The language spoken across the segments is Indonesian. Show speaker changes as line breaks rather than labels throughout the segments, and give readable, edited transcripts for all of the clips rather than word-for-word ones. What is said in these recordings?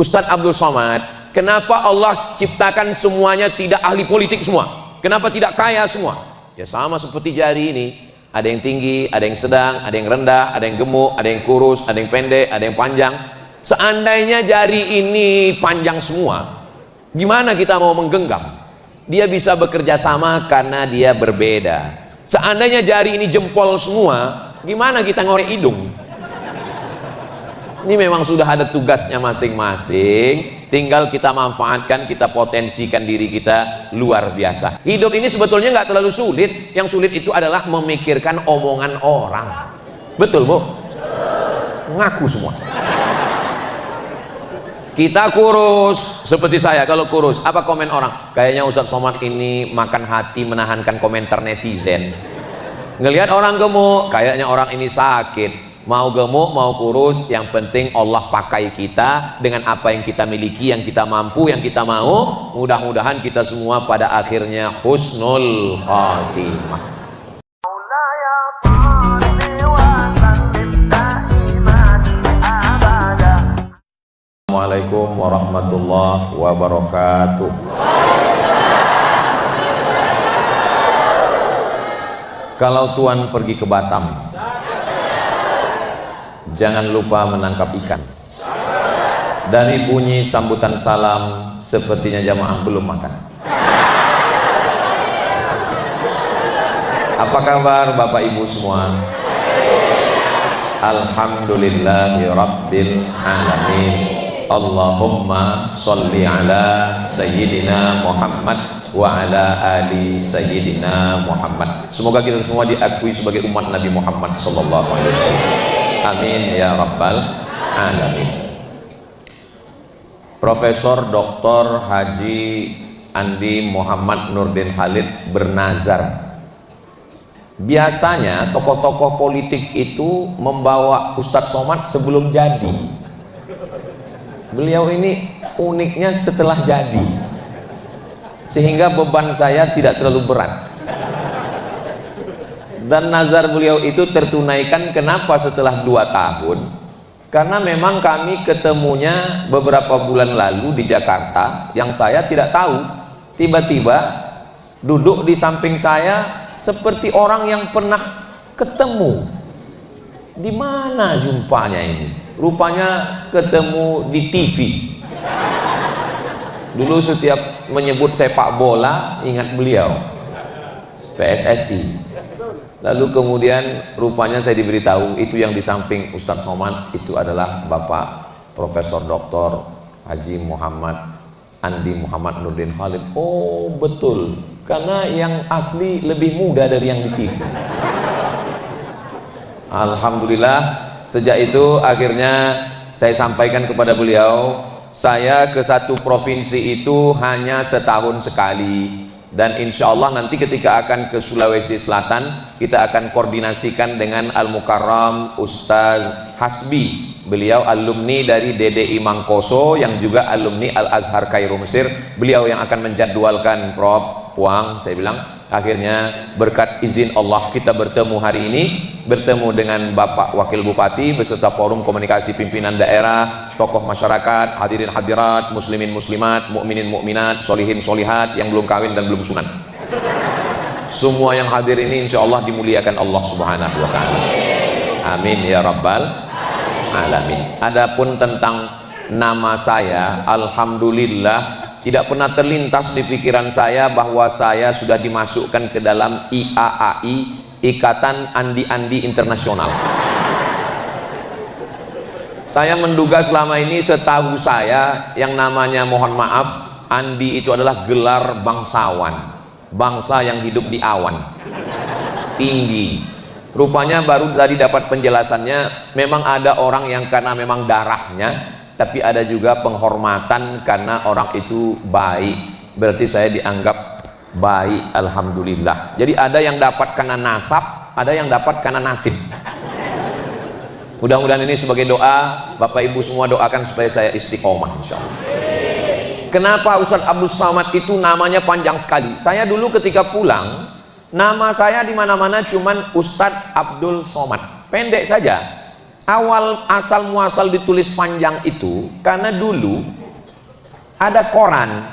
Ustadz Abdul Somad, kenapa Allah ciptakan semuanya tidak ahli politik semua? Kenapa tidak kaya semua? Ya sama seperti jari ini, ada yang tinggi, ada yang sedang, ada yang rendah, ada yang gemuk, ada yang kurus, ada yang pendek, ada yang panjang. Seandainya jari ini panjang semua, gimana kita mau menggenggam? Dia bisa bekerja sama karena dia berbeda. Seandainya jari ini jempol semua, gimana kita ngorek hidung? Ini memang sudah ada tugasnya masing-masing, tinggal kita manfaatkan, kita potensikan diri kita luar biasa. Hidup ini sebetulnya nggak terlalu sulit, yang sulit itu adalah memikirkan omongan orang. Betul Bu? Ngaku semua. Kita kurus, seperti saya, kalau kurus, apa komen orang? Kayaknya Ustadz Somad ini makan hati menahankan komentar netizen. Ngelihat orang gemuk, kayaknya orang ini sakit. Mau gemuk, mau kurus, yang penting Allah pakai kita dengan apa yang kita miliki, yang kita mampu, yang kita mau. Mudah-mudahan kita semua pada akhirnya husnul khatimah. Assalamualaikum warahmatullahi wabarakatuh. Kalau Tuan pergi ke Batam, jangan lupa menangkap ikan. Dari bunyi sambutan salam, sepertinya jamaah belum makan. Apa kabar Bapak Ibu semua? Alhamdulillahi Rabbil Alamin. Allahumma sholli ala Sayyidina Muhammad wa ala ali Sayyidina Muhammad. Semoga kita semua diakui sebagai umat Nabi Muhammad sallallahu alaihi wasallam. Amin ya rabbal alamin. Profesor Dr. Haji Andi Muhammad Nurdin Khalid bernazar. Biasanya tokoh-tokoh politik itu membawa Ustadz Somad sebelum jadi. Beliau ini uniknya setelah jadi, sehingga beban saya tidak terlalu berat. Dan nazar beliau itu tertunaikan. Kenapa setelah 2 tahun? Karena memang kami ketemunya beberapa bulan lalu di Jakarta, yang saya tidak tahu. Tiba-tiba duduk di samping saya seperti orang yang pernah ketemu. Di mana jumpanya ini? Rupanya ketemu di TV. Dulu setiap menyebut sepak bola ingat beliau, PSSI. Lalu kemudian rupanya saya diberitahu itu yang di samping Ustadz Somad itu adalah Bapak Profesor Dr. Haji Muhammad Andi Muhammad Nurdin Khalid. Oh betul, karena yang asli lebih muda dari yang di TV. Alhamdulillah. Sejak itu akhirnya saya sampaikan kepada beliau, saya ke satu provinsi itu hanya setahun sekali, dan insya Allah nanti ketika akan ke Sulawesi Selatan kita akan koordinasikan dengan Al-Mukarram Ustaz Hasbi. Beliau alumni dari DDI Mangkoso yang juga alumni Al-Azhar Kairo Mesir. Beliau yang akan menjadwalkan Prof Puang. Saya bilang akhirnya berkat izin Allah kita bertemu hari ini, bertemu dengan Bapak Wakil Bupati beserta forum komunikasi pimpinan daerah, tokoh masyarakat, hadirin hadirat, muslimin muslimat, mukminin mukminat, solihin solihat yang belum kawin dan belum sunat. Semua yang hadir ini insya Allah dimuliakan Allah Subhanahu wa ta'ala. Amin ya rabbal alamin. Adapun tentang nama saya, alhamdulillah tidak pernah terlintas di pikiran saya bahwa saya sudah dimasukkan ke dalam IAAI, Ikatan Andi-Andi Internasional. Saya menduga selama ini, setahu saya, yang namanya, mohon maaf, Andi itu adalah gelar bangsawan, bangsa yang hidup di awan tinggi. Rupanya baru tadi dapat penjelasannya, memang ada orang yang karena memang darahnya, tapi ada juga penghormatan karena orang itu baik. Berarti saya dianggap baik, alhamdulillah. Jadi ada yang dapat karena nasab, ada yang dapat karena nasib. Mudah-mudahan ini sebagai doa, Bapak Ibu semua doakan supaya saya istiqomah insyaallah. Kenapa Ustadz Abdul Somad itu namanya panjang sekali? Saya dulu ketika pulang, nama saya di mana-mana cuman Ustadz Abdul Somad, pendek saja. awal asal muasal ditulis panjang itu karena dulu ada koran,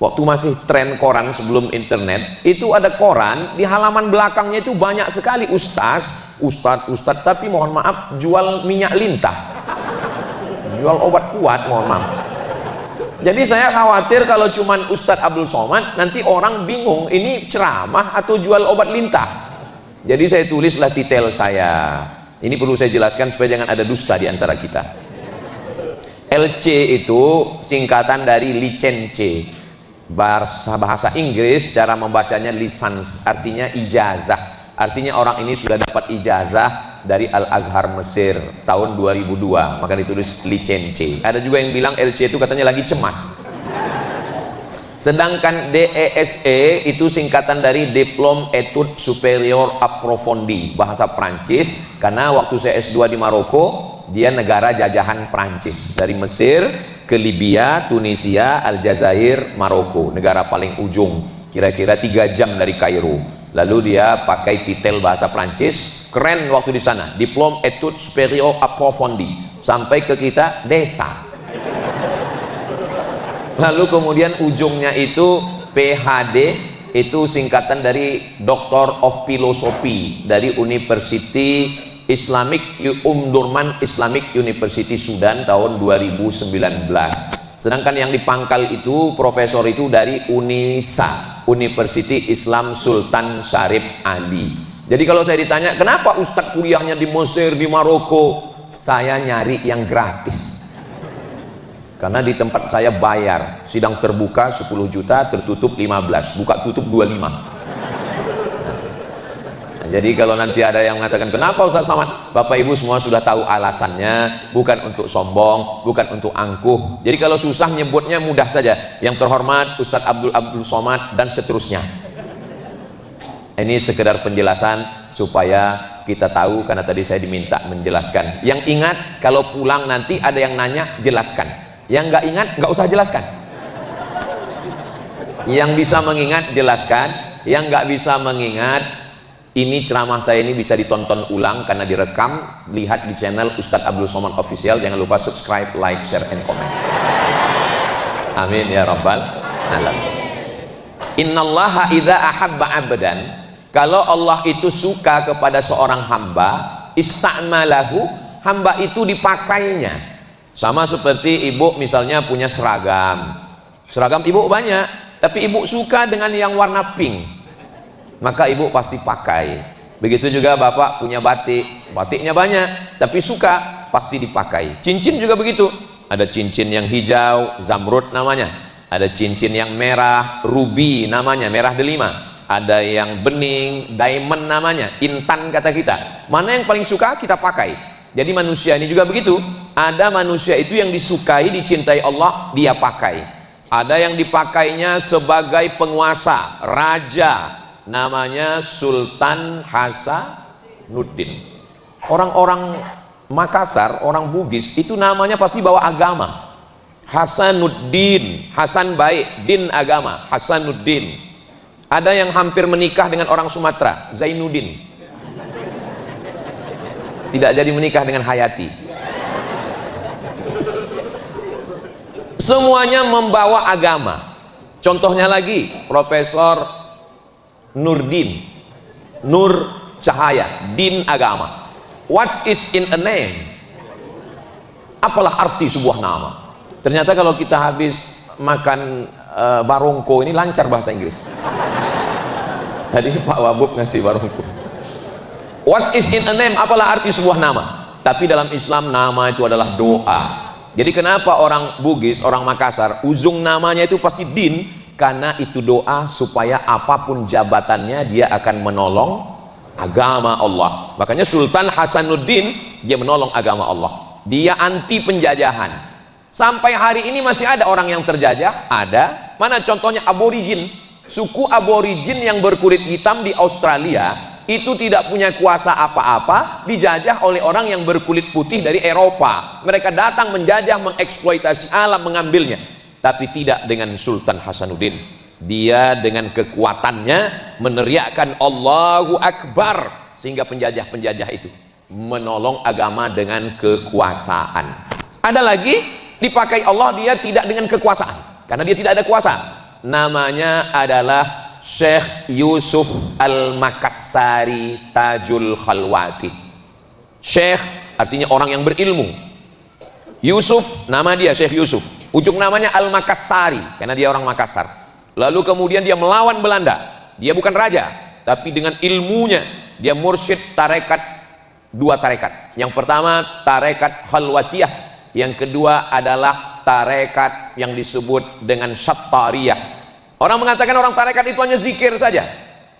waktu masih tren koran sebelum internet, itu ada koran, di halaman belakangnya itu banyak sekali ustaz, tapi mohon maaf jual minyak lintah, jual obat kuat, mohon maaf. Jadi saya khawatir kalau cuman Ustadz Abdul Somad nanti orang bingung ini ceramah atau jual obat lintah. Jadi saya tulislah titel saya. Ini perlu saya jelaskan supaya jangan ada dusta di antara kita. LC itu singkatan dari licence, bahasa Inggris cara membacanya license, artinya ijazah. Artinya orang ini sudah dapat ijazah dari Al-Azhar Mesir tahun 2002, maka ditulis licence. Ada juga yang bilang LC itu katanya lagi cemas. Sedangkan DESE itu singkatan dari Diplôme Études Supérieures Approfondies, bahasa Prancis, karena waktu saya S2 di Maroko, dia negara jajahan Prancis, dari Mesir ke Libya, Tunisia, Aljazair, Maroko, negara paling ujung, kira-kira 3 jam dari Kairo. Lalu dia pakai titel bahasa Prancis, keren waktu di sana, Diplôme Études Supérieures Approfondies, sampai ke kita desa. Lalu kemudian ujungnya itu PhD, itu singkatan dari Doctor of Philosophy dari University Islamic Durman Islamic University Sudan tahun 2019. Sedangkan yang dipangkal itu profesor itu dari UNISA, University Islam Sultan Syarif Ali. Jadi kalau saya ditanya kenapa Ustadz kuliahnya di Mesir, di Maroko, saya nyari yang gratis. Karena di tempat saya bayar, sidang terbuka 10 juta, tertutup 15, buka tutup 25. Nah, jadi kalau nanti ada yang mengatakan kenapa Ustaz Somad, Bapak Ibu semua sudah tahu alasannya, bukan untuk sombong, bukan untuk angkuh. Jadi kalau susah nyebutnya mudah saja, yang terhormat Ustadz Abdul Somad dan seterusnya. Ini sekedar penjelasan supaya kita tahu, karena tadi saya diminta menjelaskan. Yang ingat kalau pulang nanti ada yang nanya, jelaskan. Yang nggak ingat nggak usah jelaskan. Yang bisa mengingat jelaskan, yang nggak bisa mengingat, ini ceramah saya ini bisa ditonton ulang karena direkam. Lihat di channel Ustadz Abdul Somad Official. Jangan lupa subscribe, like, share, and comment. Amin ya rabbal alamin. Innallaha idza ahabba abdan, kalau Allah itu suka kepada seorang hamba, ista'malahu, hamba itu dipakainya. Sama seperti ibu misalnya punya seragam ibu banyak, tapi ibu suka dengan yang warna pink, maka ibu pasti pakai. Begitu juga bapak punya batiknya banyak, tapi suka, pasti dipakai. Cincin juga begitu, ada cincin yang hijau, zamrud namanya, ada cincin yang merah, ruby namanya, merah delima, ada yang bening, diamond namanya, intan kata kita. Mana yang paling suka kita pakai. Jadi manusia ini juga begitu. Ada manusia itu yang disukai, dicintai Allah, dia pakai. Ada yang dipakainya sebagai penguasa, raja, namanya Sultan Hasanuddin. Orang-orang Makassar, orang Bugis, itu namanya pasti bawa agama. Hasanuddin, Hasan baik, din agama, Hasanuddin. Ada yang hampir menikah dengan orang Sumatera, Zainuddin. Tidak jadi menikah dengan Hayati. Semuanya membawa agama. Contohnya lagi Profesor Nurdin, Nur Cahaya, din agama. What is in a name? Apalah arti sebuah nama? Ternyata kalau kita habis makan barongko, ini lancar bahasa Inggris. Tadi Pak Wabub ngasih barongko. What is in a name? Apalah arti sebuah nama? Tapi dalam Islam nama itu adalah doa. Jadi kenapa orang Bugis, orang Makassar, ujung namanya itu pasti din? Karena itu doa supaya apapun jabatannya dia akan menolong agama Allah. Makanya Sultan Hasanuddin dia menolong agama Allah. Dia anti penjajahan. Sampai hari ini masih ada orang yang terjajah, ada. Mana contohnya aborigin? Suku aborigin yang berkulit hitam di Australia itu tidak punya kuasa apa-apa, dijajah oleh orang yang berkulit putih dari Eropa. Mereka datang menjajah, mengeksploitasi alam, mengambilnya. Tapi tidak dengan Sultan Hasanuddin. Dia dengan kekuatannya meneriakkan Allahu Akbar, sehingga penjajah-penjajah itu menolong agama dengan kekuasaan. Ada lagi dipakai Allah, dia tidak dengan kekuasaan karena dia tidak ada kuasa. Namanya adalah Syekh Yusuf Al-Makassari Tajul Khalwati. Syekh artinya orang yang berilmu. Yusuf, nama dia Syekh Yusuf. Ujung namanya Al-Makassari karena dia orang Makassar. Lalu kemudian dia melawan Belanda. Dia bukan raja, tapi dengan ilmunya dia mursyid tarekat, dua tarekat. Yang pertama tarekat Khalwatiyah, yang kedua adalah tarekat yang disebut dengan Syattariyah. Orang mengatakan orang tarekat itu hanya zikir saja.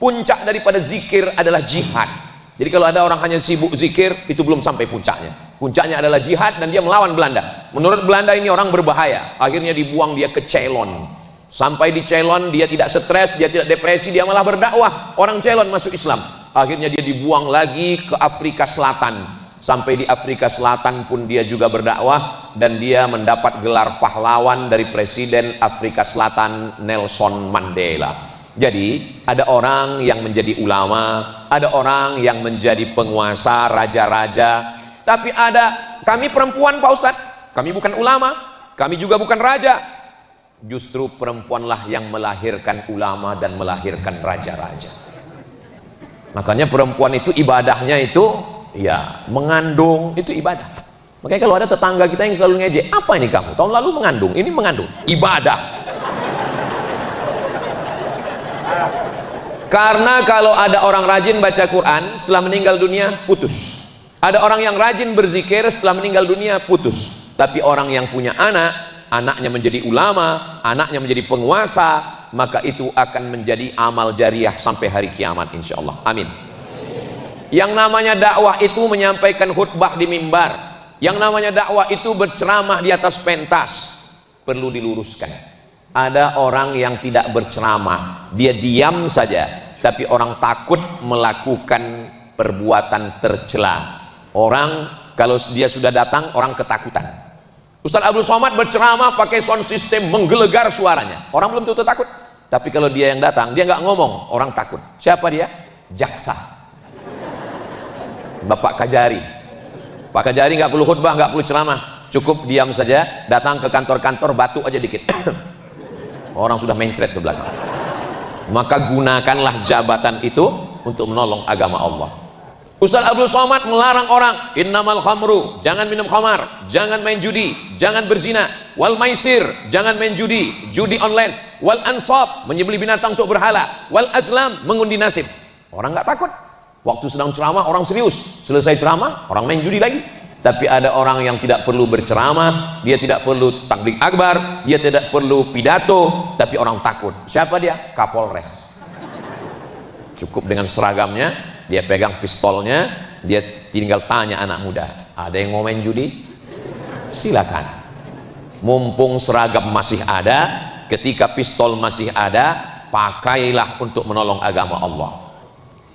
Puncak daripada zikir adalah jihad. Jadi kalau ada orang hanya sibuk zikir, itu belum sampai puncaknya. Puncaknya adalah jihad, dan dia melawan Belanda. Menurut Belanda ini orang berbahaya. Akhirnya dibuang dia ke Ceylon. Sampai di Ceylon dia tidak stres, dia tidak depresi, dia malah berdakwah. Orang Ceylon masuk Islam. Akhirnya dia dibuang lagi ke Afrika Selatan. Sampai di Afrika Selatan pun dia juga berdakwah, dan dia mendapat gelar pahlawan dari Presiden Afrika Selatan Nelson Mandela. Jadi ada orang yang menjadi ulama, ada orang yang menjadi penguasa, raja-raja. Tapi ada kami perempuan Pak Ustadz, kami bukan ulama, kami juga bukan raja. Justru perempuanlah yang melahirkan ulama dan melahirkan raja-raja. Makanya perempuan itu ibadahnya itu ya mengandung, itu ibadah. Makanya kalau ada tetangga kita yang selalu ngejek, apa ini kamu? Tahun lalu mengandung, ini mengandung, ibadah. Karena kalau ada orang rajin baca Quran setelah meninggal dunia putus. Ada orang yang rajin berzikir setelah meninggal dunia putus. Tapi orang yang punya anak, anaknya menjadi ulama, anaknya menjadi penguasa, maka itu akan menjadi amal jariah sampai hari kiamat insyaallah. Amin. Yang namanya dakwah itu menyampaikan khutbah di mimbar. Yang namanya dakwah itu berceramah di atas pentas. Perlu diluruskan. Ada orang yang tidak berceramah, dia diam saja, tapi orang takut melakukan perbuatan tercela. Orang kalau dia sudah datang, orang ketakutan. Ustaz Abdul Somad berceramah pakai sound system menggelegar suaranya, orang belum tentu takut. Tapi kalau dia yang datang, dia nggak ngomong, orang takut. Siapa dia? Jaksa Bapak Kajari. Pak Kajari nggak perlu khutbah, nggak perlu ceramah, cukup diam saja, datang ke kantor-kantor, batuk aja dikit orang sudah mencret ke belakang. Maka gunakanlah jabatan itu untuk menolong agama Allah. Ustaz Abdul Somad melarang orang, innamal khamru, jangan minum khamar, jangan main judi, jangan berzina, wal maisir, jangan main judi, judi online, wal ansab, menyembelih binatang untuk berhala, wal azlam, mengundi nasib. Orang nggak takut. Waktu sedang ceramah orang serius, selesai ceramah orang main judi lagi. Tapi ada orang yang tidak perlu berceramah, dia tidak perlu tabligh akbar, dia tidak perlu pidato, tapi orang takut. Siapa dia? Kapolres. Cukup dengan seragamnya, dia pegang pistolnya, dia tinggal tanya anak muda, ada yang mau main judi? Silakan. Mumpung seragam masih ada, ketika pistol masih ada, pakailah untuk menolong agama Allah.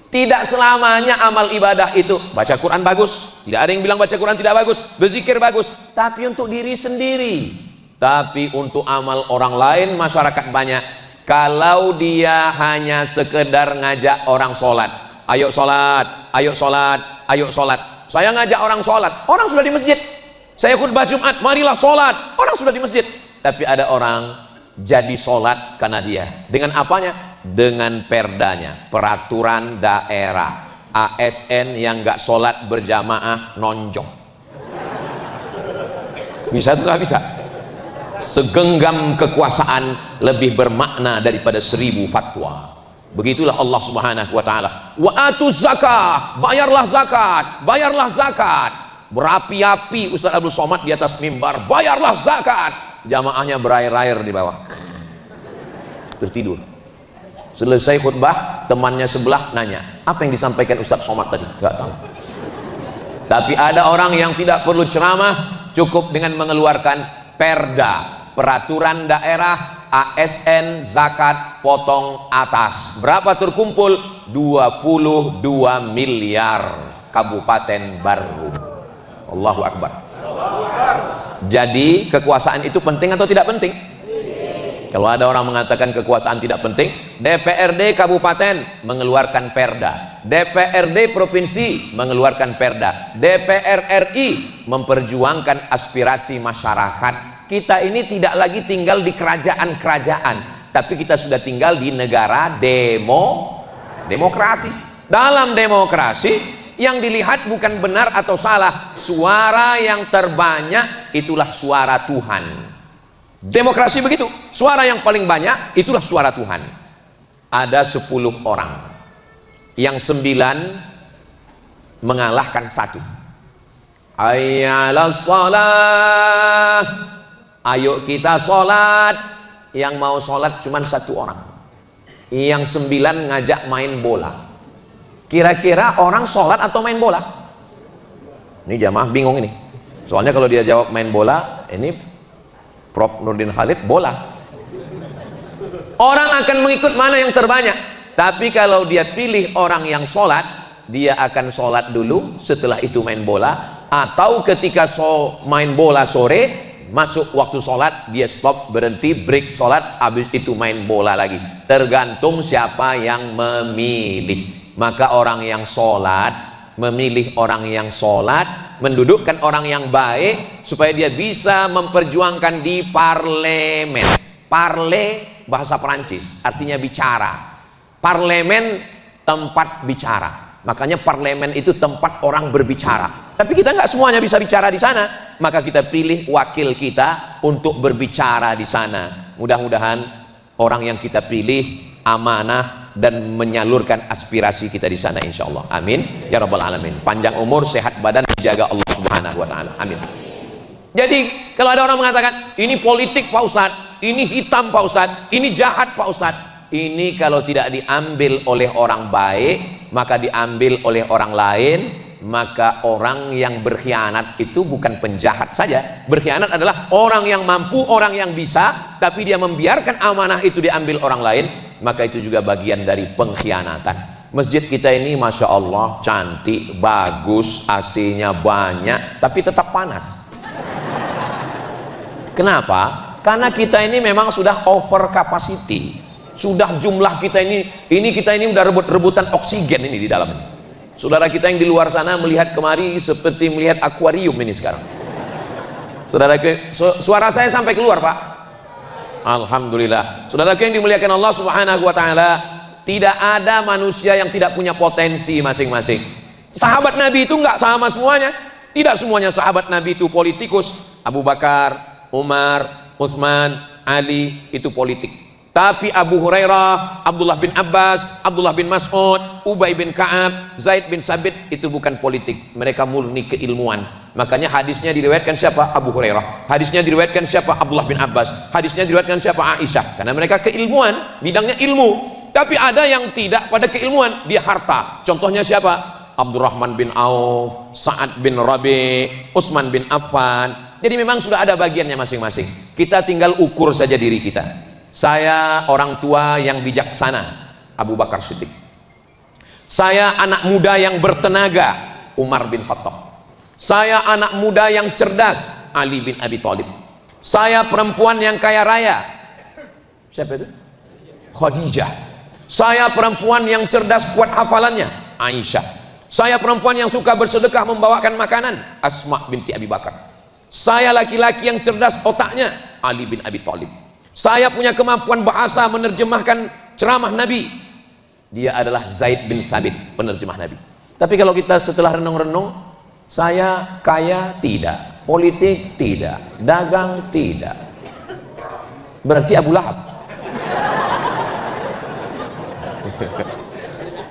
Tidak selamanya amal ibadah itu baca Quran bagus, tidak ada yang bilang baca Quran tidak bagus, berzikir bagus, tapi untuk diri sendiri. Tapi untuk amal orang lain, masyarakat banyak, kalau dia hanya sekedar ngajak orang sholat, ayo sholat, ayo sholat, ayo sholat. Saya ngajak orang sholat, orang sudah di masjid. Saya khutbah Jumat, marilah sholat, orang sudah di masjid. Tapi ada orang jadi sholat karena dia, dengan apanya? Dengan perdanya, peraturan daerah. ASN yang nggak sholat berjamaah nonjok. Bisa atau nggak bisa? Segenggam kekuasaan lebih bermakna daripada 1000 fatwa. Begitulah Allah Subhanahu wa ta'ala. Wa atuz zakah, bayarlah zakat, bayarlah zakat. Berapi-api Ustaz Abdul Somad di atas mimbar, bayarlah zakat. Jamaahnya berair-air di bawah, tertidur. Selesai khutbah, temannya sebelah nanya, apa yang disampaikan Ustaz Somad tadi? Gak tahu. Tapi ada orang yang tidak perlu ceramah, cukup dengan mengeluarkan perda, peraturan daerah, ASN, zakat, potong atas. Berapa terkumpul? 22 miliar kabupaten baru. Allahu Akbar. Jadi kekuasaan itu penting atau tidak penting? Kalau ada orang mengatakan kekuasaan tidak penting, DPRD kabupaten mengeluarkan perda, DPRD provinsi mengeluarkan perda, DPR RI memperjuangkan aspirasi masyarakat. Kita ini tidak lagi tinggal di kerajaan-kerajaan, tapi kita sudah tinggal di negara demokrasi. Dalam demokrasi, yang dilihat bukan benar atau salah, suara yang terbanyak itulah suara Tuhan. Demokrasi begitu, suara yang paling banyak itulah suara Tuhan. Ada 10 orang, yang 9 mengalahkan 1. Hayyalas shalah, ayo kita sholat. Yang mau sholat cuma 1 orang, yang 9 ngajak main bola. Kira-kira orang sholat atau main bola? Ini jamaah bingung ini, soalnya kalau dia jawab main bola, ini Prof. Nurdin Khalid bola. Orang akan mengikut mana yang terbanyak. Tapi kalau dia pilih orang yang sholat, dia akan sholat dulu, setelah itu main bola. Atau ketika main bola sore, masuk waktu sholat, dia stop, berhenti, break sholat, habis itu main bola lagi. Tergantung siapa yang memilih. Maka orang yang sholat memilih orang yang sholat, mendudukkan orang yang baik supaya dia bisa memperjuangkan di parlemen. Parle bahasa Perancis artinya bicara, parlemen tempat bicara. Makanya parlemen itu tempat orang berbicara. Tapi kita nggak semuanya bisa bicara di sana, maka kita pilih wakil kita untuk berbicara di sana. Mudah-mudahan orang yang kita pilih amanah dan menyalurkan aspirasi kita di sana, insya Allah. Amin ya rabbal alamin. Panjang umur, sehat badan, dijaga Allah subhanahu wa ta'ala. Amin. Jadi kalau ada orang mengatakan ini politik Pak Ustadz, ini hitam Pak Ustadz, ini jahat Pak Ustadz, ini kalau tidak diambil oleh orang baik, maka diambil oleh orang lain. Maka orang yang berkhianat itu bukan penjahat saja. Berkhianat adalah orang yang mampu, orang yang bisa, tapi dia membiarkan amanah itu diambil orang lain, maka itu juga bagian dari pengkhianatan. Masjid kita ini Masya Allah cantik, bagus, AC-nya banyak, tapi tetap panas. Kenapa? Karena kita ini memang sudah over capacity. Sudah jumlah kita ini kita ini udah rebut-rebutan oksigen ini di dalam ini. Saudara kita yang di luar sana melihat kemari seperti melihat akuarium ini sekarang. Saudara, suara saya sampai keluar Pak? Alhamdulillah. Saudara yang dimuliakan Allah subhanahu wa ta'ala, tidak ada manusia yang tidak punya potensi masing-masing. Sahabat Nabi itu nggak sama semuanya. Tidak semuanya sahabat Nabi itu politikus. Abu Bakar, Umar, Utsman, Ali itu politik. Tapi Abu Hurairah, Abdullah bin Abbas, Abdullah bin Mas'ud, Ubay bin Ka'ab, Zaid bin Sabit itu bukan politik. Mereka murni keilmuan. Makanya hadisnya diriwayatkan siapa? Abu Hurairah. Hadisnya diriwayatkan siapa? Abdullah bin Abbas. Hadisnya diriwayatkan siapa? Aisyah. Karena mereka keilmuan, bidangnya ilmu. Tapi ada yang tidak pada keilmuan, dia harta. Contohnya siapa? Abdurrahman bin Auf, Sa'ad bin Rabi, Utsman bin Affan. Jadi memang sudah ada bagiannya masing-masing. Kita tinggal ukur saja diri kita. Saya orang tua yang bijaksana, Abu Bakar Siddiq. Saya anak muda yang bertenaga, Umar bin Khattab. Saya anak muda yang cerdas, Ali bin Abi Thalib. Saya perempuan yang kaya raya, siapa itu? Khadijah. Saya perempuan yang cerdas kuat hafalannya, Aisyah. Saya perempuan yang suka bersedekah membawakan makanan, Asma binti Abi Bakar. Saya laki-laki yang cerdas otaknya, Ali bin Abi Thalib. Saya punya kemampuan bahasa menerjemahkan ceramah Nabi. Dia adalah Zaid bin Sabit, penerjemah Nabi. Tapi kalau kita setelah renung-renung, saya kaya tidak, politik tidak, dagang tidak. Berarti Abu Lahab.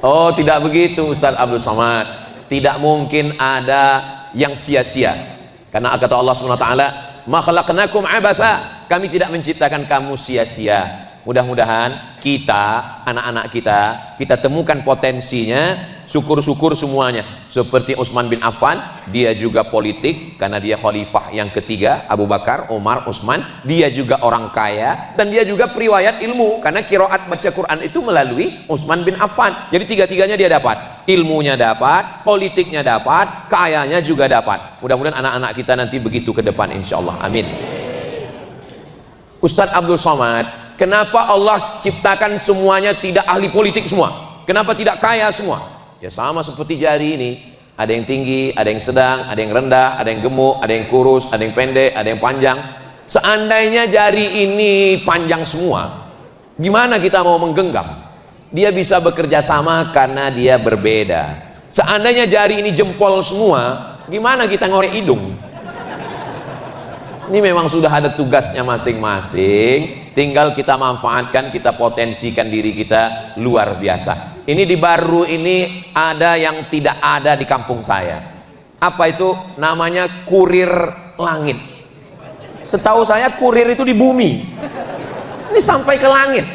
Oh, tidak begitu Ustaz Abdul Somad. Tidak mungkin ada yang sia-sia. Karena kata Allah SWT, ma khalaqnakum abatha, kami tidak menciptakan kamu sia-sia. Mudah-mudahan kita, anak-anak kita temukan potensinya, syukur-syukur semuanya. Seperti Utsman bin Affan, dia juga politik karena dia khalifah yang ketiga, Abu Bakar, Umar, Utsman. Dia juga orang kaya dan dia juga periwayat ilmu karena qiraat baca Quran itu melalui Utsman bin Affan. Jadi tiga-tiganya dia dapat, ilmunya dapat, politiknya dapat, kayanya juga dapat. Mudah-mudahan anak-anak kita nanti begitu ke depan, insyaallah. Amin. Ustadz Abdul Somad, Kenapa Allah ciptakan semuanya tidak ahli politik semua? Kenapa tidak kaya semua? Ya sama seperti jari ini. Ada yang tinggi, ada yang sedang, ada yang rendah, ada yang gemuk, ada yang kurus, ada yang pendek, ada yang panjang. Seandainya jari ini panjang semua, gimana kita mau menggenggam? Dia bisa bekerja sama karena dia berbeda. Seandainya jari ini jempol semua, gimana kita ngorek hidung? Ini memang sudah ada tugasnya masing-masing, tinggal kita manfaatkan, kita potensikan diri kita luar biasa. Ini di Baru ini ada yang tidak ada di kampung saya. Apa itu? Namanya kurir langit. Setahu saya kurir itu di bumi, ini sampai ke langit.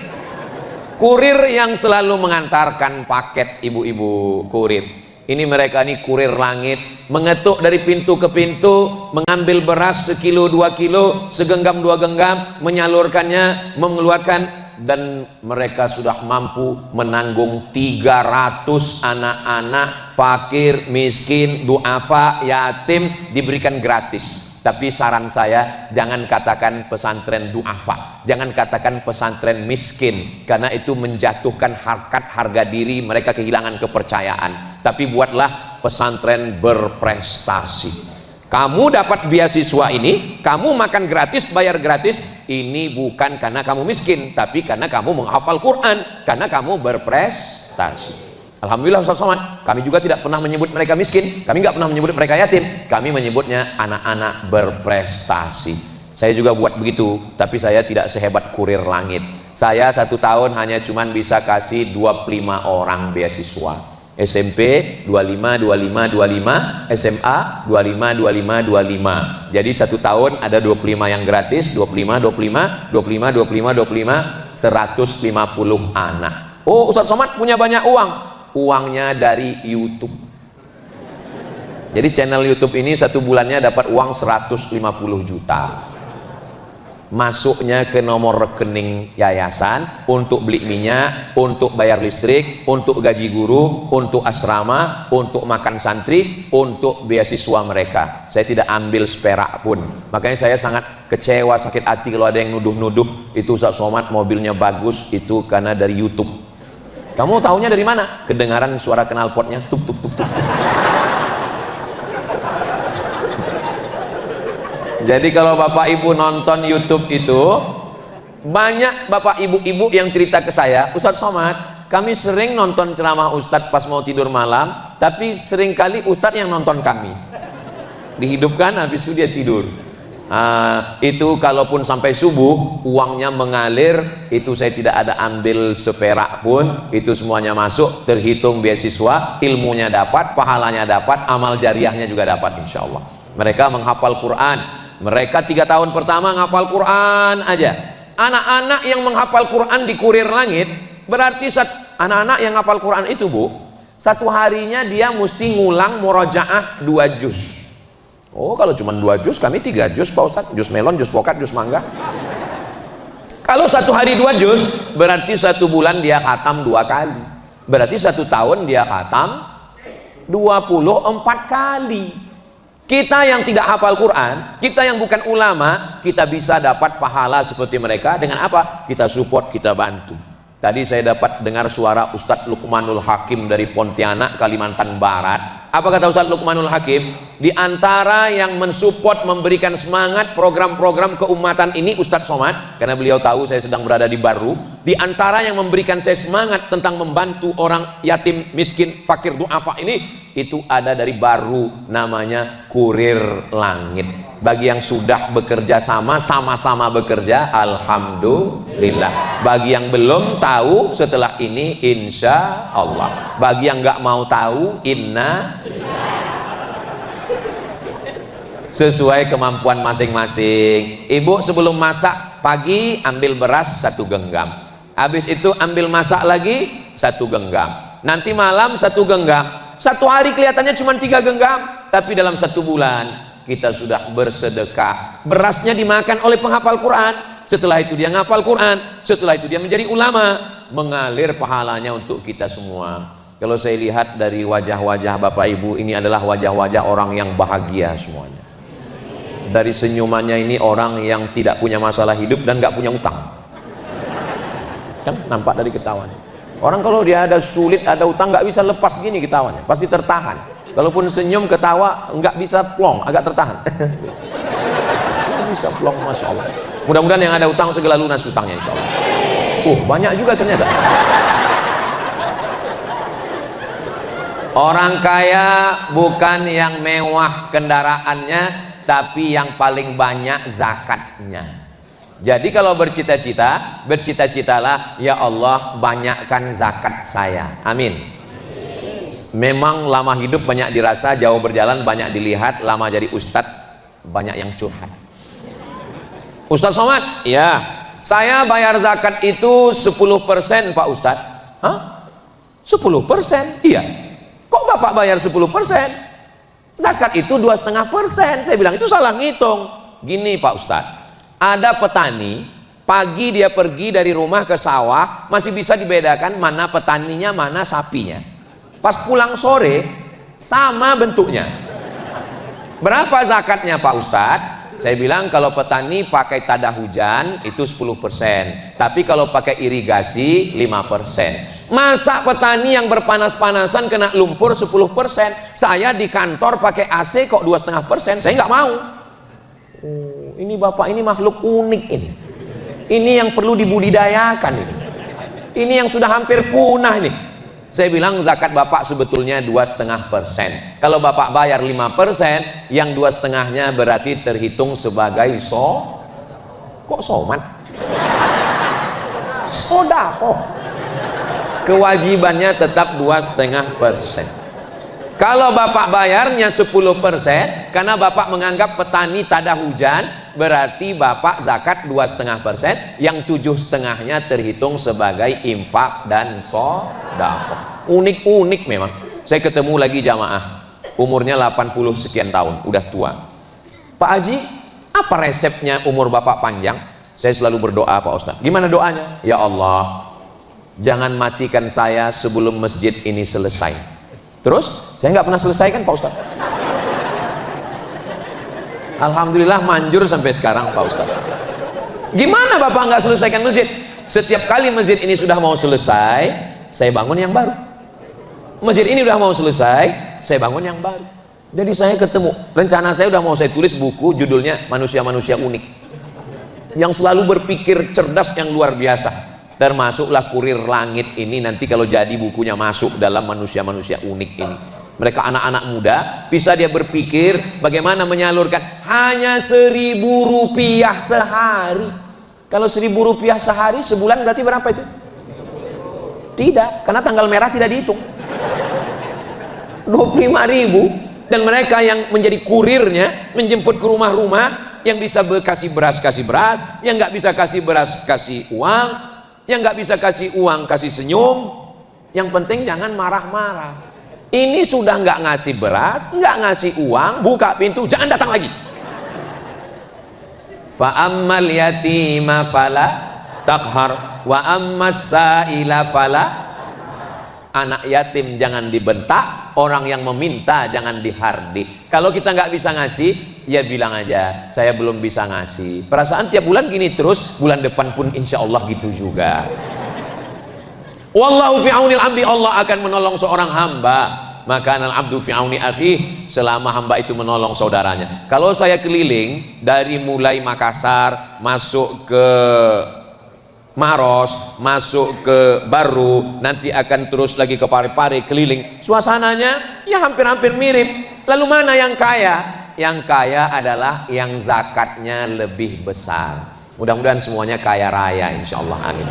Kurir yang selalu mengantarkan paket, ibu-ibu kurir. Ini mereka ini kurir langit, mengetuk dari pintu ke pintu, mengambil beras sekilo 2 kilo, segenggam 2 genggam, menyalurkannya, mengeluarkan, dan mereka sudah mampu menanggung 300 anak-anak fakir, miskin, duafa, yatim, diberikan gratis. Tapi saran saya, jangan katakan pesantren duafa, jangan katakan pesantren miskin, karena itu menjatuhkan harkat harga diri, mereka kehilangan kepercayaan. Tapi buatlah pesantren berprestasi. Kamu dapat beasiswa ini, kamu makan gratis, bayar gratis, ini bukan karena kamu miskin, tapi karena kamu menghafal Quran, karena kamu berprestasi. Alhamdulillah Ustaz Somad, kami juga tidak pernah menyebut mereka miskin, kami nggak pernah menyebut mereka yatim, kami menyebutnya anak-anak berprestasi. Saya juga buat begitu, tapi saya tidak sehebat kurir langit. Saya 1 tahun hanya cuman bisa kasih 25 orang beasiswa. SMP 25, 25, 25, SMA 25, 25, 25. Jadi 1 tahun ada 25 yang gratis, 25, 25, 25, 25, 25, 150 anak. Oh, Ustaz Somad punya banyak uang. Uangnya dari YouTube. Jadi channel YouTube ini 1 bulannya dapat uang 150 juta. Masuknya ke nomor rekening yayasan untuk beli minyak, untuk bayar listrik, untuk gaji guru, untuk asrama, untuk makan santri, untuk beasiswa mereka. Saya tidak ambil seperak pun. Makanya saya sangat kecewa, sakit hati kalau ada yang nuduh-nuduh itu Ustaz Somad mobilnya bagus, itu karena dari YouTube. Kamu tahunya dari mana? Kedengaran suara knalpotnya tuk tuk tuk tuk. Jadi kalau Bapak Ibu nonton YouTube itu, banyak Bapak Ibu-ibu yang cerita ke saya, Ustaz Somad, kami sering nonton ceramah Ustadz pas mau tidur malam, tapi seringkali Ustadz yang nonton kami. Dihidupkan, habis itu dia tidur. Itu kalaupun sampai subuh uangnya mengalir, itu saya tidak ada ambil seperak pun, itu semuanya masuk, terhitung beasiswa, ilmunya dapat, pahalanya dapat, amal jariahnya juga dapat insya Allah. Mereka menghafal Quran, mereka 3 tahun pertama menghafal Quran aja. Anak-anak yang menghafal Quran di kurir langit, berarti anak-anak yang menghafal Quran itu Bu, 1 harinya dia mesti ngulang murojaah 2 juz. Oh, kalau cuma 2 juz, kami 3 juz Pak Ustadz, juz melon, juz pokat, juz mangga. Kalau 1 hari 2 juz, berarti 1 bulan dia khatam 2 kali. Berarti 1 tahun dia khatam 24 kali. Kita yang tidak hafal Quran, kita yang bukan ulama, kita bisa dapat pahala seperti mereka dengan apa? Kita support, kita bantu. Tadi saya dapat dengar suara Ustadz Luqmanul Hakim dari Pontianak, Kalimantan Barat. Apa kata Ustadz Luqmanul Hakim? Di antara yang mensupport, memberikan semangat program-program keumatan ini Ustadz Somad, karena beliau tahu saya sedang berada di Baru. Di antara yang memberikan saya semangat tentang membantu orang yatim, miskin, fakir, duafa ini, itu ada dari Baru, namanya Kurir Langit. Bagi yang sudah bekerja sama-sama bekerja, alhamdulillah. Bagi yang belum tahu, setelah ini insya Allah. Bagi yang nggak mau tahu, inna sesuai kemampuan masing-masing. Ibu sebelum masak pagi ambil beras 1 genggam, habis itu ambil masak lagi 1 genggam, nanti malam 1 genggam. 1 hari kelihatannya cuma 3 genggam, tapi dalam 1 bulan kita sudah bersedekah. Berasnya dimakan oleh penghafal Quran, setelah itu dia ngapal Quran, setelah itu dia menjadi ulama, mengalir pahalanya untuk kita semua. Kalau saya lihat dari wajah-wajah Bapak Ibu, ini adalah wajah-wajah orang yang bahagia semuanya. Dari senyumannya ini orang yang tidak punya masalah hidup dan nggak punya utang. kan nampak dari ketawanya. Orang kalau dia ada sulit, ada utang, nggak bisa lepas gini ketawanya, pasti tertahan. Kalaupun senyum ketawa nggak bisa plong, agak tertahan. Nggak bisa plong, masya Allah. Mudah-mudahan yang ada utang segala lunas utangnya, insya Allah. Banyak juga ternyata. Orang kaya bukan yang mewah kendaraannya, tapi yang paling banyak zakatnya. Jadi kalau bercita-cita, bercita-citalah, ya Allah banyakkan zakat saya, amin. Memang lama hidup banyak dirasa, jauh berjalan banyak dilihat, lama jadi ustadz banyak yang curhat. Ustadz Somad, ya saya bayar zakat itu 10% Pak Ustadz. Hah? 10%? Iya. Kok Bapak bayar 10%? Zakat itu 2,5%. Saya bilang itu salah ngitung. Gini Pak Ustadz, ada petani, pagi dia pergi dari rumah ke sawah, masih bisa dibedakan mana petaninya, mana sapinya. Pas pulang sore, sama bentuknya. Berapa zakatnya Pak Ustadz? Saya bilang kalau petani pakai tada hujan itu 10%, tapi kalau pakai irigasi 5%. Masa petani yang berpanas-panasan kena lumpur 10%? Saya di kantor pakai AC kok 2,5%? Saya nggak mau. Ini Bapak ini makhluk unik ini. Ini yang perlu dibudidayakan ini. Ini yang sudah hampir punah ini. Saya bilang zakat Bapak sebetulnya 2,5%. Kalau Bapak bayar 5%, yang 2,5-nya berarti terhitung sebagai kok soman? Sodako. Kewajibannya tetap 2,5%. Kalau Bapak bayarnya 10%, karena Bapak menganggap petani tada hujan, berarti Bapak zakat 2,5%, yang 7,5-nya terhitung sebagai infak dan sedekah. Unik-unik memang. Saya ketemu lagi jamaah, umurnya 80 sekian tahun, udah tua. Pak Haji, apa resepnya umur Bapak panjang? Saya selalu berdoa Pak Ustaz. Gimana doanya? Ya Allah, jangan matikan saya sebelum masjid ini selesai. Terus saya nggak pernah selesaikan Pak Ustadz. Alhamdulillah manjur sampai sekarang Pak Ustadz. Gimana Bapak nggak selesaikan masjid? Setiap kali masjid ini sudah mau selesai, saya bangun yang baru. Masjid ini udah mau selesai, saya bangun yang baru. Jadi saya ketemu, rencana saya udah mau saya tulis buku judulnya Manusia-Manusia Unik, yang selalu berpikir cerdas yang luar biasa. Termasuklah Kurir Langit ini, nanti kalau jadi bukunya masuk dalam manusia-manusia unik ini. Mereka anak-anak muda, bisa dia berpikir bagaimana menyalurkan hanya Rp1.000 sehari. Kalau Rp1.000 sehari sebulan berarti berapa itu? Tidak, karena tanggal merah tidak dihitung. 25.000. Dan mereka yang menjadi kurirnya, menjemput ke rumah-rumah, yang bisa kasih beras, yang nggak bisa kasih beras, kasih uang, yang nggak bisa kasih uang, kasih senyum. Yang penting jangan marah-marah. Ini sudah nggak ngasih beras, nggak ngasih uang, buka pintu, jangan datang lagi. Fa ammal yatima fala taqhar wa ammas sa'ila fala. Anak yatim jangan dibentak, orang yang meminta jangan dihardik. Kalau kita nggak bisa ngasih, ya bilang aja saya belum bisa ngasih. Perasaan tiap bulan gini terus, bulan depan pun insya Allah gitu juga. Wallahu fi aunil abdi, Allah akan menolong seorang hamba. Maka al abdu fi auni akhi, selama hamba itu menolong saudaranya. Kalau saya keliling dari mulai Makassar masuk ke Maros, masuk ke Baru, nanti akan terus lagi ke Parepare, keliling, suasananya ya hampir-hampir mirip. Lalu mana yang kaya? Yang kaya adalah yang zakatnya lebih besar. Mudah-mudahan semuanya kaya raya insyaallah, amin.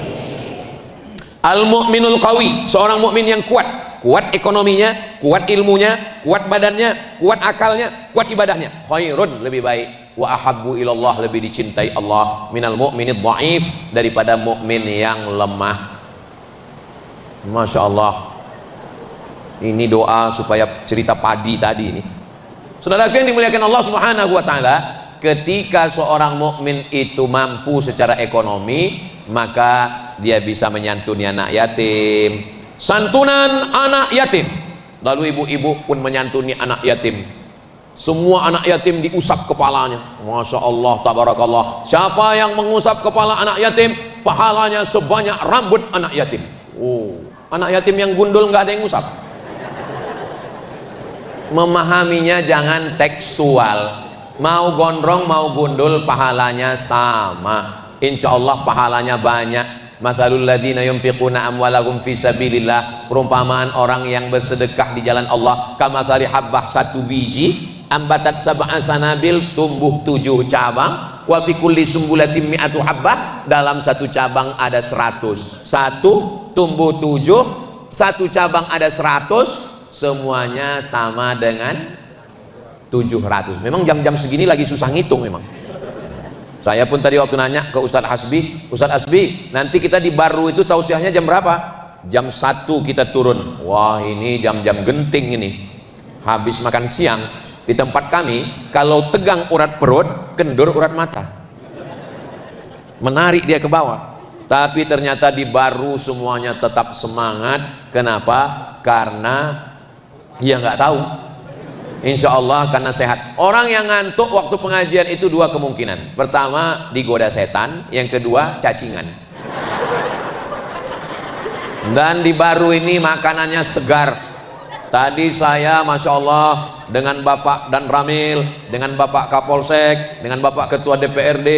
Al-mu'minul qawi, seorang mukmin yang kuat, kuat ekonominya, kuat ilmunya, kuat badannya, kuat akalnya, kuat ibadahnya. Khairun, lebih baik. Wa ahabbu ilallah, lebih dicintai Allah, minal mu'minid dhaif, daripada mukmin yang lemah. Masya Allah. Ini doa supaya cerita padi tadi ini. Saudaraku yang dimuliakan Allah Subhanahu wa taala, ketika seorang mukmin itu mampu secara ekonomi, maka dia bisa menyantuni anak yatim. Santunan anak yatim. Lalu ibu-ibu pun menyantuni anak yatim. Semua anak yatim diusap kepalanya. Masya Allah, tabarakallah. Siapa yang mengusap kepala anak yatim, pahalanya sebanyak rambut anak yatim. Oh, anak yatim yang gundul nggak ada yang ngusap. Memahaminya jangan tekstual. Mau gondrong mau gundul pahalanya sama. Insya Allah pahalanya banyak. Mathalul ladzina yunfiquna amwalahum fi sabilillah, perumpamaan orang yang bersedekah di jalan Allah, kamathali habbah, satu biji ambatat sab'a sanabil, tumbuh 7 cabang, wa fi kulli sumbulatin mi'atu habbah, dalam satu cabang ada 100. Satu tumbuh 7, satu cabang ada 100, semuanya sama dengan 700. Memang jam-jam segini lagi susah ngitung memang. Saya pun tadi waktu nanya ke Ustadz Hasbi, Ustadz Hasbi, nanti kita di Baru itu tausiahnya jam berapa? Jam 1 kita turun. Wah, ini jam-jam genting ini. Habis makan siang. Di tempat kami, kalau tegang urat perut, kendur urat mata. Menarik dia ke bawah. Tapi ternyata di Baru semuanya tetap semangat. Kenapa? Karena ya nggak tahu. Insya Allah karena sehat. Orang yang ngantuk waktu pengajian itu 2 kemungkinan. Pertama, digoda setan. Yang kedua, cacingan. Dan di Baru ini makanannya segar. Tadi saya Masya Allah dengan Bapak Dan Ramil, dengan Bapak Kapolsek, dengan Bapak Ketua DPRD,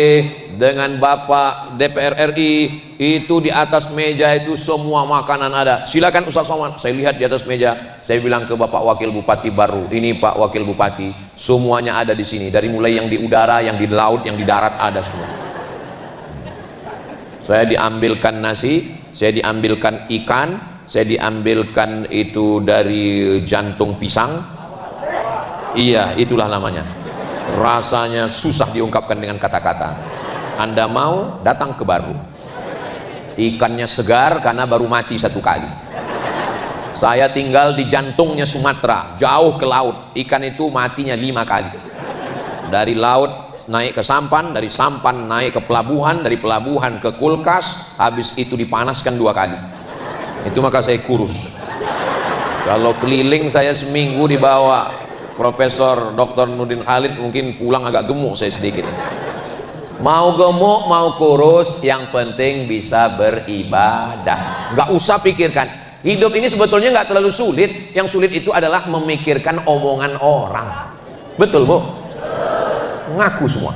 dengan Bapak DPR RI, itu di atas meja itu semua makanan ada. Silakan Ustaz Somad. Saya lihat di atas meja, saya bilang ke Bapak Wakil Bupati Baru, ini Pak Wakil Bupati, semuanya ada di sini. Dari mulai yang di udara, yang di laut, yang di darat ada semua. Saya diambilkan nasi, saya diambilkan ikan, saya diambilkan itu dari jantung pisang. Iya, itulah namanya. Rasanya susah diungkapkan dengan kata-kata. Anda mau datang ke Baru. Ikannya segar karena baru mati 1 kali. Saya tinggal di jantungnya Sumatera, jauh ke laut. Ikan itu matinya 5 kali. Dari laut naik ke sampan, dari sampan naik ke pelabuhan, dari pelabuhan ke kulkas, habis itu dipanaskan 2 kali. Itu maka saya kurus. Kalau keliling saya seminggu dibawa Profesor Dr. Nurdin Khalid, mungkin pulang agak gemuk saya sedikit. Mau gemuk mau kurus, yang penting bisa beribadah. Nggak usah pikirkan. Hidup ini sebetulnya nggak terlalu sulit. Yang sulit itu adalah memikirkan omongan orang. Betul Bu? Ngaku semua.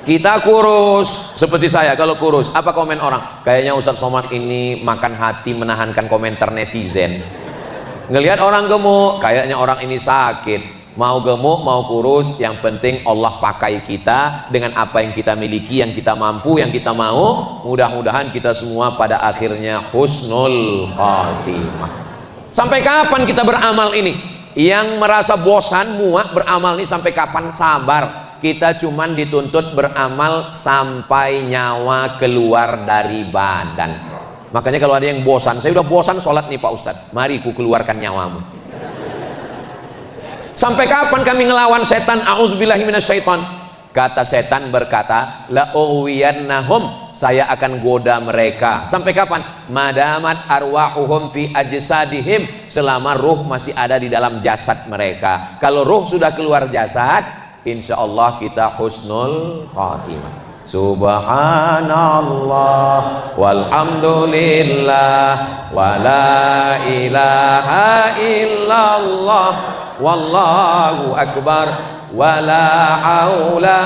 Kita kurus seperti saya. Kalau kurus, apa komen orang? Kayaknya Ustadz Somad ini makan hati menahankan komentar netizen. Ngelihat orang gemuk, kayaknya orang ini sakit. Mau gemuk mau kurus, yang penting Allah pakai kita dengan apa yang kita miliki, yang kita mampu, yang kita mau. Mudah-mudahan kita semua pada akhirnya husnul khatimah. Sampai kapan kita beramal ini? Yang merasa bosan muak beramal ini sampai kapan? Sabar. Kita cuman dituntut beramal sampai nyawa keluar dari badan. Makanya kalau ada yang bosan, saya udah bosan sholat nih Pak Ustadz, mari ku keluarkan nyawamu. Sampai kapan kami ngelawan setan? A'udzubillahi minasyaiton. Kata setan berkata, la uwiyannahum, saya akan goda mereka. Sampai kapan? Madamat arwahuhum fi ajsadihim, selama ruh masih ada di dalam jasad mereka. Kalau ruh sudah keluar jasad, insya Allah kita husnul khatimah. Subhanallah walhamdulillah wa la ilaha illallah wallahu akbar wa la haula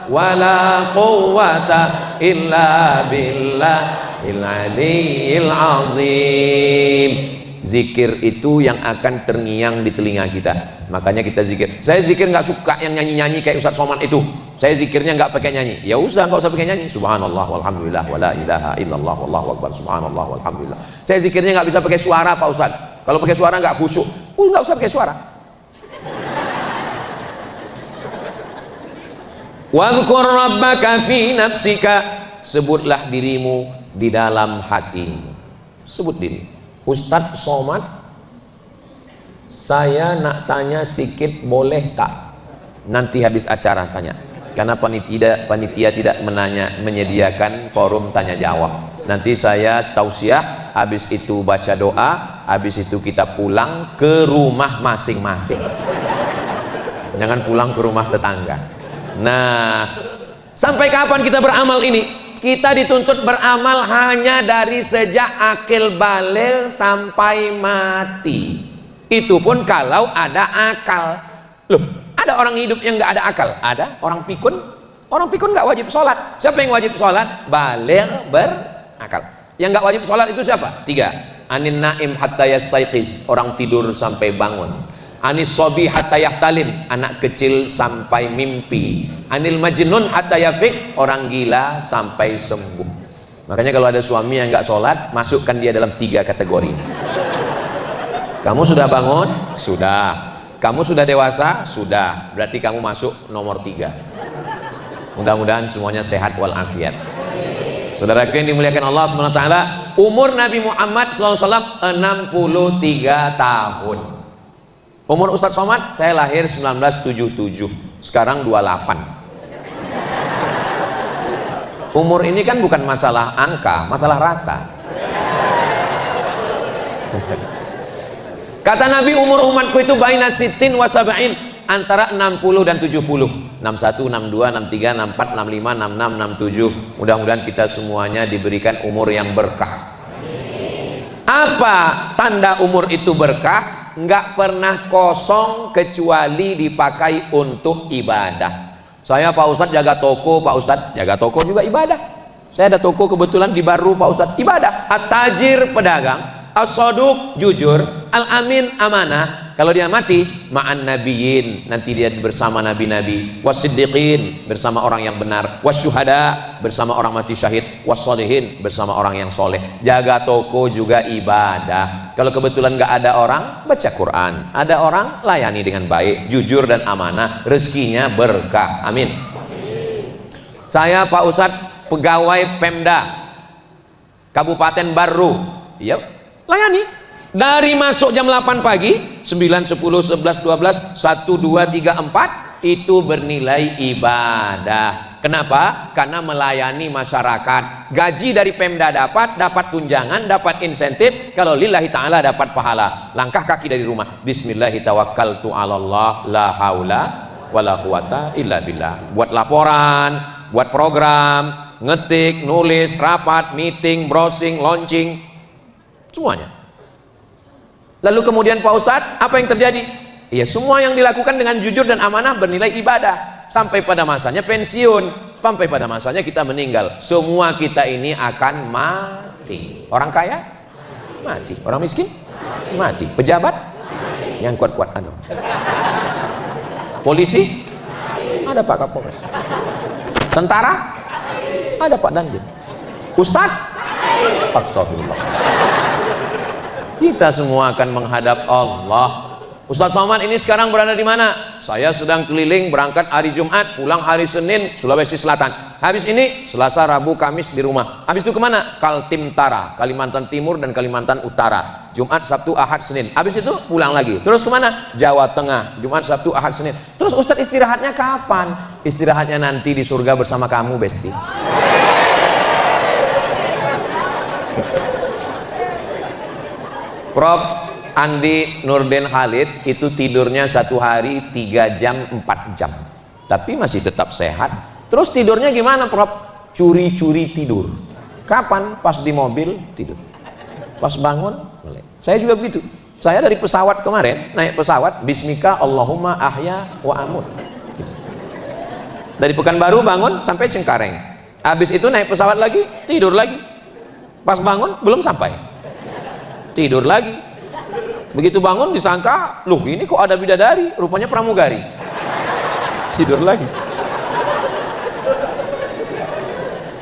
wa la quwwata illa billahil aliyyil azim. Zikir itu yang akan terngiang di telinga kita. Makanya kita zikir. Saya zikir nggak suka yang nyanyi-nyanyi kayak Ustadz Somad itu. Saya zikirnya nggak pakai nyanyi. Ya udah, nggak usah pakai nyanyi. Subhanallah walhamdulillah wala ilaha illallah wallahu akbar. Subhanallah walhamdulillah. Saya zikirnya nggak bisa pakai suara Pak Ustadz. Kalau pakai suara nggak khusyuk. Nggak usah pakai suara. Wadhkur rabbaka fi nafsika, sebutlah dirimu di dalam hatimu. Sebut diri. Ustadz Somad, saya nak tanya sikit boleh tak? Nanti habis acara tanya. Karena panitia tidak menyediakan forum tanya jawab. Nanti saya tausiah, habis itu baca doa, habis itu kita pulang ke rumah masing-masing. Jangan pulang ke rumah tetangga. Nah, sampai kapan kita beramal ini? kita dituntut beramal hanya dari sejak akil baligh sampai mati. Itu pun kalau ada akal. Loh, ada orang hidup yang nggak ada akal? Ada. Orang pikun nggak wajib sholat. Siapa yang wajib sholat? Baligh berakal. Yang nggak wajib sholat itu siapa? 3. Anin naim hatta yastaiqiz, orang tidur sampai bangun. Anis sobi hatta yahtalim, anak kecil sampai mimpi. Anil majnun hatta yafiq, orang gila sampai sembuh. Makanya kalau ada suami yang nggak sholat, masukkan dia dalam 3 kategori. Kamu sudah bangun? Sudah. Kamu sudah dewasa? Sudah. Berarti kamu masuk nomor 3. Mudah-mudahan semuanya sehat walafiat. Saudaraku yang dimuliakan Allah SWT, umur Nabi Muhammad SAW 63 tahun. Umur Ustadz Somad, saya lahir 1977, sekarang 28. Umur ini kan bukan masalah angka, masalah rasa. Kata Nabi, umur umatku itu baina sittin wa sab'in, antara 60 dan 70. 61, 62, 63, 64, 65, 66, 67. Mudah-mudahan kita semuanya diberikan umur yang berkah. Apa tanda umur itu berkah? Nggak pernah kosong kecuali dipakai untuk ibadah. Saya Pak Ustadz jaga toko, Pak Ustadz jaga toko juga ibadah. Saya ada toko kebetulan di Baru, Pak Ustadz, ibadah. At-tajir pedagang, as-saduq jujur, al-amin amanah. Kalau dia mati, ma'an nabiyyin, nanti dia bersama nabi-nabi, was-siddiqin, bersama orang yang benar, was-syuhada, bersama orang mati syahid, was-sholihin, bersama orang yang soleh. Jaga toko juga ibadah. Kalau kebetulan nggak ada orang, baca Quran. Ada orang, layani dengan baik, jujur dan amanah, rezekinya berkah. Amin. Saya Pak Ustadz pegawai Pemda Kabupaten Baru, iya, layani. Dari masuk jam 8 pagi, 9, 10, 11, 12, 1, 2, 3, 4, itu bernilai ibadah. Kenapa? Karena melayani masyarakat. Gaji dari Pemda dapat tunjangan, dapat insentif. Kalau lillahi ta'ala dapat pahala. Langkah kaki dari rumah, bismillahi tawakkaltu 'alallah, la haula wala quwata illa billah. Buat laporan, buat program, ngetik, nulis, rapat, meeting, browsing, launching, semuanya. Lalu kemudian Pak Ustadz, apa yang terjadi? Ya, semua yang dilakukan dengan jujur dan amanah bernilai ibadah. Sampai pada masanya pensiun, sampai pada masanya kita meninggal. Semua kita ini akan mati. Orang kaya? Mati. Orang miskin? Mati. Pejabat? Yang kuat-kuat ada. Polisi? Ada Pak Kapolres. Tentara? Ada Pak Dandim. Ustadz? Astagfirullah. Kita semua akan menghadap Allah. Ustadz Somad ini sekarang berada di mana? Saya sedang keliling, berangkat hari Jumat, pulang hari Senin, Sulawesi Selatan. Habis ini Selasa, Rabu, Kamis di rumah. Habis itu kemana? Kaltimtara, Kalimantan Timur dan Kalimantan Utara. Jumat, Sabtu, Ahad, Senin. Habis itu pulang lagi. Terus kemana? Jawa Tengah. Jumat, Sabtu, Ahad, Senin. Terus Ustadz istirahatnya kapan? Istirahatnya nanti di surga bersama kamu, Besti. Prof Andi Nurdin Khalid itu tidurnya 1 hari 3 jam 4 jam, tapi masih tetap sehat. Terus tidurnya gimana Prof? Curi-curi tidur. Kapan? Pas di mobil tidur, pas bangun melek. Saya juga begitu. Saya dari pesawat kemarin, naik pesawat, bismika Allahumma ahya wa amut. Dari Pekanbaru bangun sampai Cengkareng. Habis itu naik pesawat lagi, tidur lagi. Pas bangun belum sampai, tidur lagi. Begitu bangun disangka, loh ini kok ada bidadari, rupanya pramugari. Tidur lagi.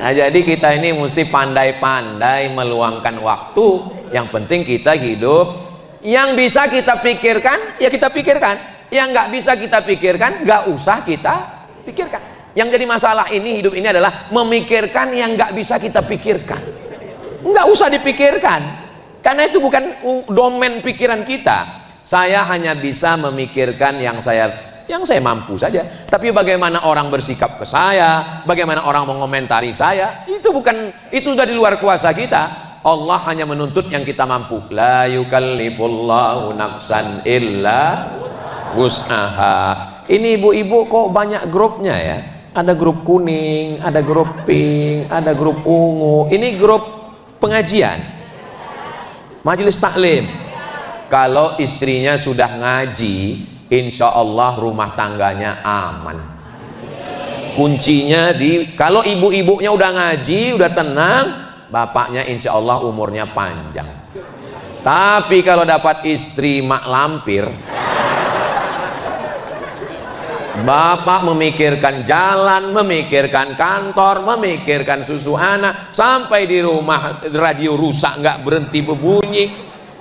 Nah, jadi kita ini mesti pandai-pandai meluangkan waktu. Yang penting kita hidup. Yang bisa kita pikirkan, ya kita pikirkan. Yang nggak bisa kita pikirkan, nggak usah kita pikirkan. Yang jadi masalah ini, hidup ini adalah memikirkan yang nggak bisa kita pikirkan. Nggak usah dipikirkan. Karena itu bukan domain pikiran kita. Saya hanya bisa memikirkan yang saya mampu saja. Tapi bagaimana orang bersikap ke saya, bagaimana orang mengomentari saya, itu sudah di luar kuasa kita. Allah hanya menuntut yang kita mampu. La yukallifullahu nafsan illa wus'aha. Ini ibu-ibu kok banyak grupnya ya? ada grup kuning, ada grup pink, ada grup ungu. Ini grup pengajian, majelis taklim. Kalau istrinya sudah ngaji, insya Allah rumah tangganya aman. Kuncinya kalau ibu-ibunya udah ngaji, udah tenang, bapaknya insya Allah umurnya panjang. Tapi kalau dapat istri mak lampir, bapak memikirkan jalan, memikirkan kantor, memikirkan susu anak, sampai di rumah radio rusak nggak berhenti berbunyi.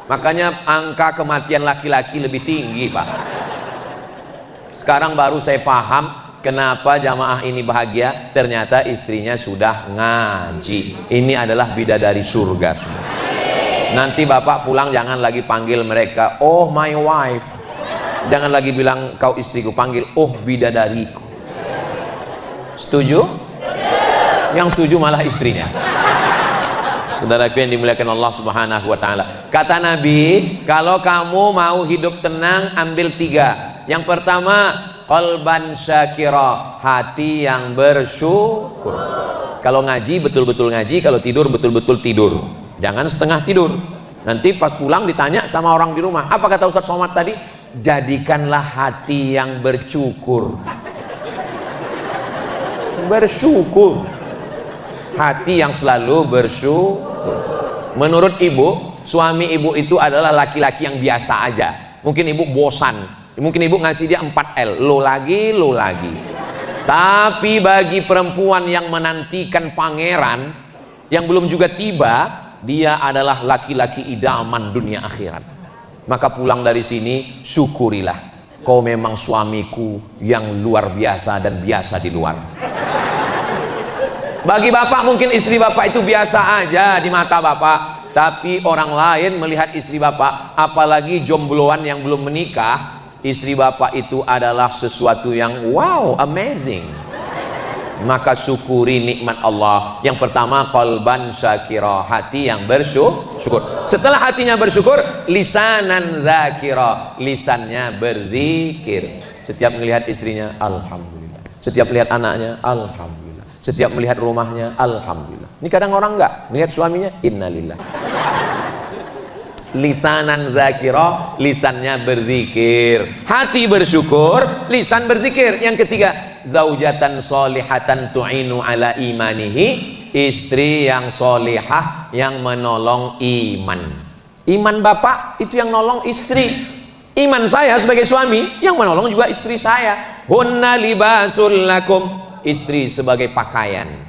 Makanya angka kematian laki-laki lebih tinggi, Pak. Sekarang baru saya paham kenapa jamaah ini bahagia. Ternyata istrinya sudah ngaji. Ini adalah bidadari surga semua. Nanti bapak pulang jangan lagi panggil mereka oh my wife, jangan lagi bilang kau istriku, panggil oh bidadariku. Setuju? Yang setuju malah istrinya. Saudaraku yang dimuliakan Allah Subhanahu wa ta'ala, kata Nabi, kalau kamu mau hidup tenang, ambil 3. Yang pertama, qalban syakira, hati yang bersyukur. Kalau ngaji betul-betul ngaji, kalau tidur betul-betul tidur, jangan setengah tidur. Nanti pas pulang ditanya sama orang di rumah, apa kata Ustaz Somad tadi? Jadikanlah hati yang bersyukur. Bersyukur, hati yang selalu bersyukur. Menurut ibu, suami ibu itu adalah laki-laki yang biasa aja. Mungkin ibu bosan, mungkin ibu ngasih dia 4L, lo lagi, lo lagi. Tapi bagi perempuan yang menantikan pangeran yang belum juga tiba, dia adalah laki-laki idaman dunia akhirat. Maka pulang dari sini, syukurilah, kau memang suamiku yang luar biasa dan biasa di luar. Bagi bapak mungkin istri bapak itu biasa aja di mata bapak, tapi orang lain melihat istri bapak, apalagi jombloan yang belum menikah, istri bapak itu adalah sesuatu yang wow, amazing. Maka syukuri nikmat Allah. Yang pertama, qalban syakira, hati yang bersyukur. Setelah hatinya bersyukur, lisanan dzakira, lisannya berzikir. Setiap melihat istrinya, alhamdulillah. Setiap melihat anaknya, alhamdulillah. Setiap melihat rumahnya, alhamdulillah. Ini kadang orang enggak melihat suaminya, innalillah. Lisanan dzakira, lisannya berzikir, hati bersyukur, lisan berzikir. Yang ketiga, zaujatan solihatan tu'inu ala imanihi, istri yang solihah yang menolong iman. Iman bapak itu yang nolong istri, iman saya sebagai suami yang menolong juga istri saya. Hunna libasul lakum, istri sebagai pakaian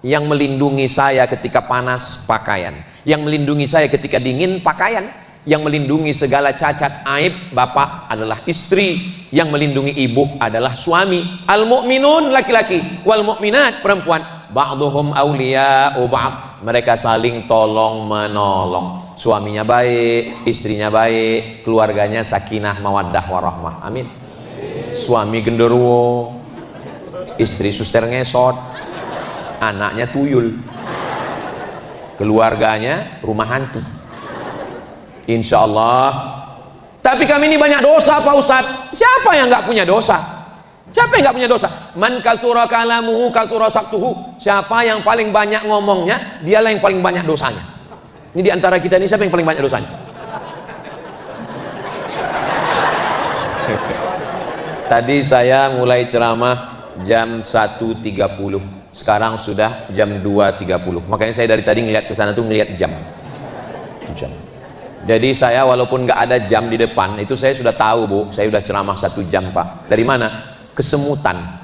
yang melindungi saya ketika panas, pakaian yang melindungi saya ketika dingin, pakaian yang melindungi segala cacat aib bapak adalah istri, yang melindungi ibu adalah suami. Al mu'minun laki-laki, wal mu'minat perempuan, ba'duhum awliya'u ba'd, mereka saling tolong menolong. Suaminya baik, istrinya baik, keluarganya sakinah mawaddah warahmah, amin. Suami genderuwo, istri suster ngesot, anaknya tuyul, keluarganya rumah hantu, insya Allah. Tapi kami ini banyak dosa Pak Ustadz. Siapa yang nggak punya dosa? Siapa yang nggak punya dosa? Man kasura kalamuhu kasura saktuhu, siapa yang paling banyak ngomongnya, dialah yang paling banyak dosanya. Ini diantara kita ini siapa yang paling banyak dosanya? Tadi saya mulai ceramah jam 1.30, sekarang sudah jam 2.30. Makanya saya dari tadi ngeliat ke sana tuh ngeliat jam. Jadi saya walaupun nggak ada jam di depan, itu saya sudah tahu Bu, saya sudah ceramah 1 jam Pak. Dari mana? Kesemutan.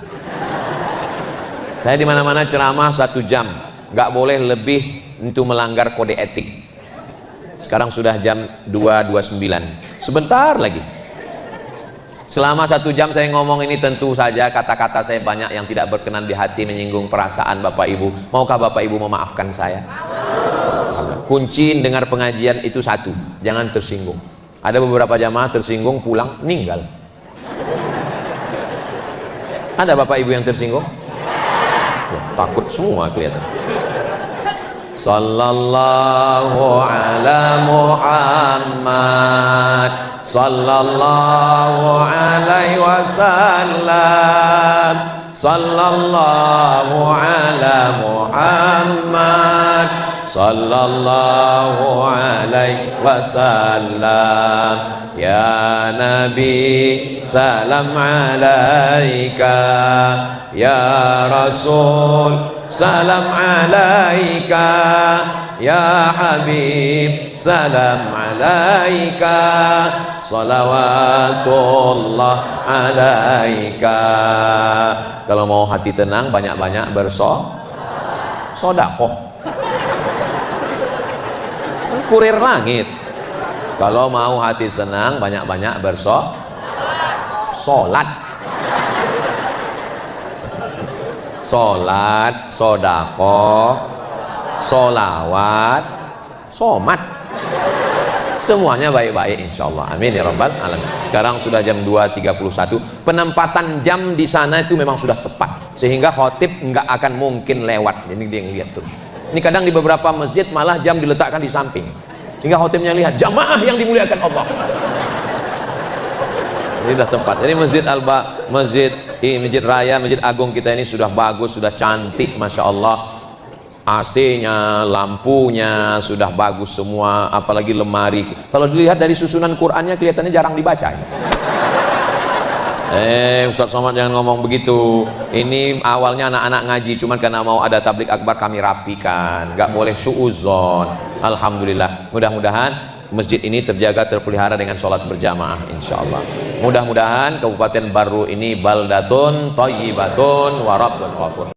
Saya di mana-mana ceramah 1 jam, nggak boleh lebih untuk melanggar kode etik. Sekarang sudah jam 2.29, sebentar lagi. Selama 1 jam saya ngomong ini, tentu saja kata-kata saya banyak yang tidak berkenan di hati, menyinggung perasaan Bapak Ibu. Maukah Bapak Ibu memaafkan saya? Kunci dengar pengajian itu 1, jangan tersinggung. Ada beberapa jamaah tersinggung pulang meninggal. Ada Bapak Ibu yang tersinggung? Takut semua kelihatan. Sallallahu ala Muhammad, sallallahu alaihi wasallam, sallallahu ala Muhammad sallallahu alaihi wasallam. Ya Nabi salam alaika, ya Rasul salam alaika, ya Habib salam alaika, salawatullah alaika. Kalau mau hati tenang banyak-banyak bersodakoh. Kurir langit. Kalau mau hati senang banyak-banyak bersolat. Solat, sodakoh, solawat, somat, semuanya baik-baik insyaallah. Amin ya rabbal alamin. Sekarang sudah jam 2.31. Penempatan jam di sana itu memang sudah tepat, sehingga khotib nggak akan mungkin lewat. Jadi dia ngeliat terus. Ini kadang di beberapa masjid malah jam diletakkan di samping, sehingga khotibnya lihat jamaah yang dimuliakan Allah. Ini sudah tempat. Jadi Masjid Raya, Masjid Agung kita ini sudah bagus, sudah cantik, masya Allah. AC-nya, lampunya sudah bagus semua, apalagi lemari. Kalau dilihat dari susunan Qurannya kelihatannya jarang dibaca. Ustaz Somad jangan ngomong begitu. Ini awalnya anak-anak ngaji, cuman karena mau ada tablik akbar kami rapikan. Nggak boleh suuzon. Alhamdulillah. Mudah-mudahan masjid ini terjaga, terpelihara dengan sholat berjamaah insyaallah. Mudah-mudahan Kabupaten Baru ini baldatun thayyibatun wa rabbun ghafur.